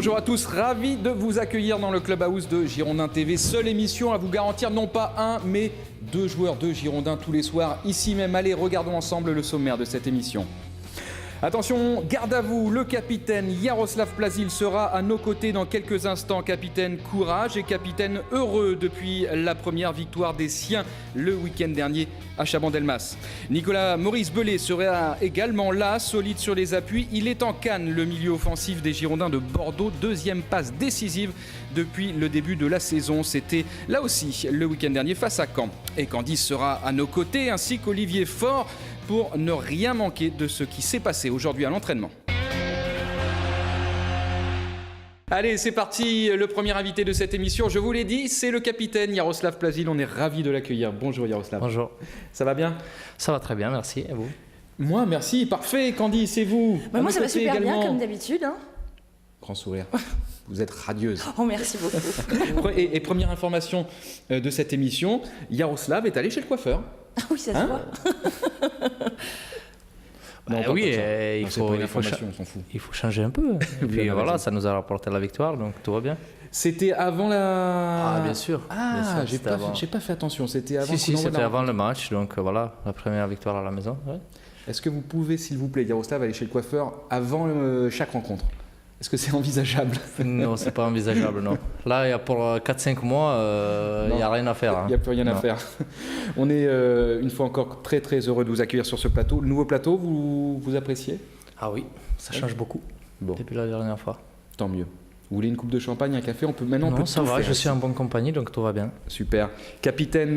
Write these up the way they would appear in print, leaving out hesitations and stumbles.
Bonjour à tous, ravi de vous accueillir dans le Clubhouse de Girondin TV. Seule émission à vous garantir non pas un, mais deux joueurs de Girondins tous les soirs, ici même. Allez, regardons ensemble le sommaire de cette émission. Attention, garde à vous, le capitaine Jaroslav Plazil sera à nos côtés dans quelques instants. Capitaine courage et capitaine heureux depuis la première victoire des siens le week-end dernier à Chabandelmas. Nicolas Maurice Bellet sera également là, solide sur les appuis. Il est en canne, le milieu offensif des Girondins de Bordeaux. Deuxième passe décisive depuis le début de la saison. C'était là aussi le week-end dernier face à Caen. Et Candice sera à nos côtés, ainsi qu'Olivier Faure, pour ne rien manquer de ce qui s'est passé aujourd'hui à l'entraînement. Allez, c'est parti, le premier invité de cette émission, je vous l'ai dit, c'est le capitaine Jaroslav Plazil. On est ravis de l'accueillir. Bonjour Jaroslav. Bonjour. Ça va bien? Ça va très bien, merci. Et vous? Moi, merci, parfait. Candice, et vous? Moi, ça va super bien, comme d'habitude. Hein. Grand sourire. Vous êtes radieuse. Oh, merci beaucoup. Et première information de cette émission, Jaroslav est allé chez le coiffeur. Ah oui, ça se voit. Non, oui, il faut changer un peu. Et puis voilà, ça nous a rapporté la victoire, donc tout va bien. C'était avant la... Ah, bien sûr. Ah, j'ai pas fait attention. C'était avant. Si, c'était avant le match, donc voilà, la première victoire à la maison. Ouais. Est-ce que vous pouvez, s'il vous plaît, Jaroslav, aller chez le coiffeur avant chaque rencontre? Est-ce que c'est envisageable? Non, c'est pas envisageable, non. Là, il y a pour 4-5 mois, il n'y a rien à faire. Hein. Il n'y a plus rien à faire. On est une fois encore très très heureux de vous accueillir sur ce plateau. Le nouveau plateau, vous appréciez? Ah oui, ça change beaucoup depuis la dernière fois. Tant mieux. Vous voulez une coupe de champagne, un café? On peut ça va, je suis en bonne compagnie, donc tout va bien. Super. Capitaine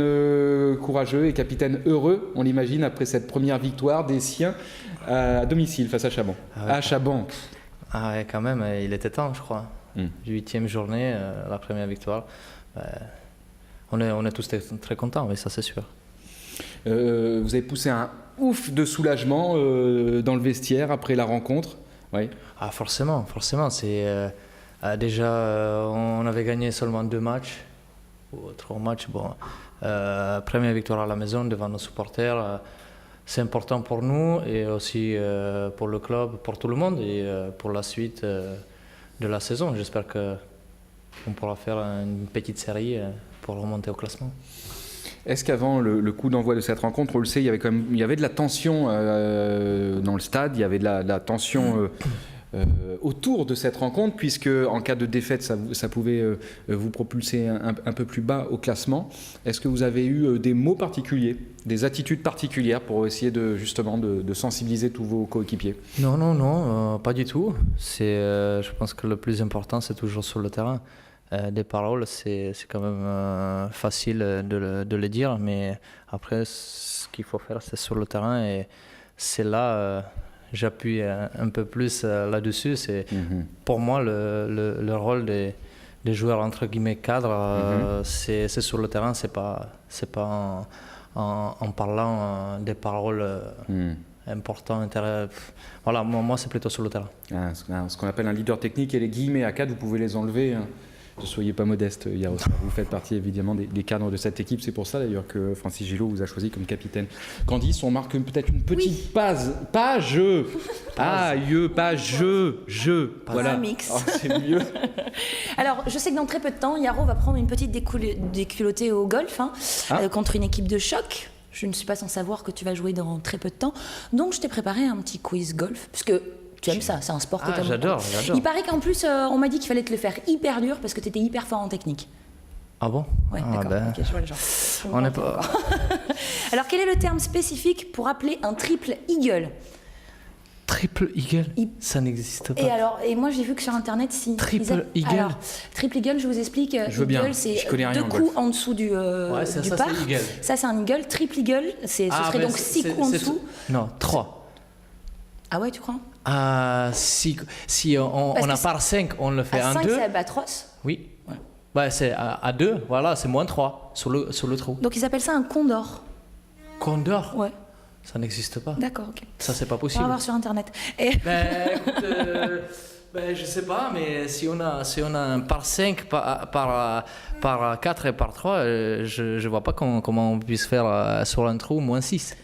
courageux et capitaine heureux, on l'imagine, après cette première victoire des siens à domicile face à Chaban. Ah ouais. À Chaban. Ah ouais, quand même, il était temps, je crois. 8e journée, la première victoire. On est tous très contents, oui, ça c'est sûr. Vous avez poussé un ouf de soulagement dans le vestiaire après la rencontre. Oui. Ah, forcément. C'est, déjà, on avait gagné seulement 2 matchs, ou 3 matchs. Bon, première victoire à la maison devant nos supporters. C'est important pour nous et aussi pour le club, pour tout le monde et pour la suite de la saison. J'espère qu'on pourra faire une petite série pour remonter au classement. Est-ce qu'avant le coup d'envoi de cette rencontre, on le sait, il y avait de la tension dans le stade, il y avait de la tension autour de cette rencontre, puisque en cas de défaite, ça pouvait vous propulser un peu plus bas au classement. Est-ce que vous avez eu des mots particuliers, des attitudes particulières pour essayer justement de sensibiliser tous vos coéquipiers? Non, pas du tout. Je pense que le plus important, c'est toujours sur le terrain. Des paroles, c'est quand même facile de le dire, mais après, ce qu'il faut faire, c'est sur le terrain et c'est là... J'appuie un peu plus là-dessus. C'est pour moi le rôle des joueurs entre guillemets cadres. C'est sur le terrain. C'est pas en parlant des paroles importantes. Voilà, moi c'est plutôt sur le terrain. Ce qu'on appelle un leader technique, et les guillemets à cadre, vous pouvez les enlever. Ne soyez pas modeste, Jaroslav. Vous faites partie évidemment des cadres de cette équipe. C'est pour ça d'ailleurs que Francis Gillot vous a choisi comme capitaine. Candice, on marque peut-être une petite page. Voilà. Un mix. Oh, c'est mieux. Alors, je sais que dans très peu de temps, Yaro va prendre une petite déculottée au golf contre une équipe de choc. Je ne suis pas sans savoir que tu vas jouer dans très peu de temps. Donc, je t'ai préparé un petit quiz golf, puisque... Tu aimes ça, c'est un sport que tu aimes. J'adore. Il paraît qu'en plus, on m'a dit qu'il fallait te le faire hyper dur parce que tu étais hyper fort en technique. Ah bon? Ouais, d'accord. Ok, je vois le genre. On n'est pas... Alors, quel est le terme spécifique pour appeler un triple eagle? Triple eagle? Ça n'existe pas. Et moi, j'ai vu que sur Internet, si... Triple eagle? Alors, triple eagle, je vous explique. Je veux bien, c'est je connais rien 2 coups en dessous du ça, par. C'est eagle. Ça, c'est un eagle. Triple eagle, ce serait donc 6 coups en dessous. Non, 3. Ah ouais, tu crois? Si on a par 5, on le fait en 2. 5, c'est albatros. Oui. Ouais. Bah, c'est à 2, voilà, c'est moins 3 sur le trou. Donc ils appellent ça un condor. Condor? Ouais. Ça n'existe pas. D'accord, ok. Ça, c'est pas possible. On va voir sur Internet. Écoute, je sais pas, mais si on a un par 5, par 4 et par 3, je vois pas comment on puisse faire sur un trou moins 6.